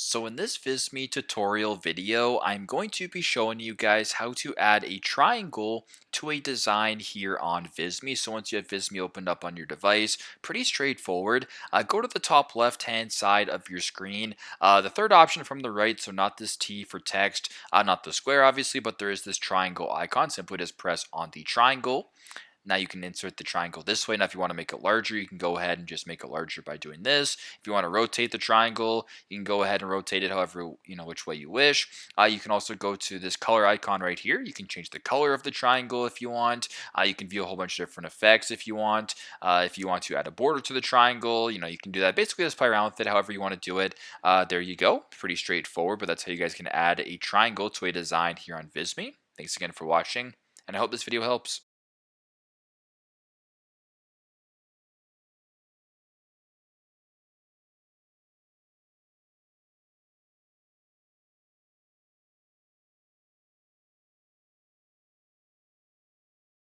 So in this Visme tutorial video, I'm going to be showing you guys how to add a triangle to a design here on Visme. So once you have Visme opened up on your device, pretty straightforward. Go to the top left hand side of your screen. The third option from the right, so not this T for text, not the square obviously, but there is this triangle icon. Simply just press on the triangle. Now you can insert the triangle this way. Now if you want to make it larger, you can go ahead and just make it larger by doing this. If you want to rotate the triangle, you can go ahead and rotate it however, which way you wish. You can also go to this color icon right here. You can change the color of the triangle if you want. You can view a whole bunch of different effects if you want. If you want to add a border to the triangle, you can do that. Basically, just play around with it however you want to do it. There you go. Pretty straightforward, but that's how you guys can add a triangle to a design here on Visme. Thanks again for watching, and I hope this video helps.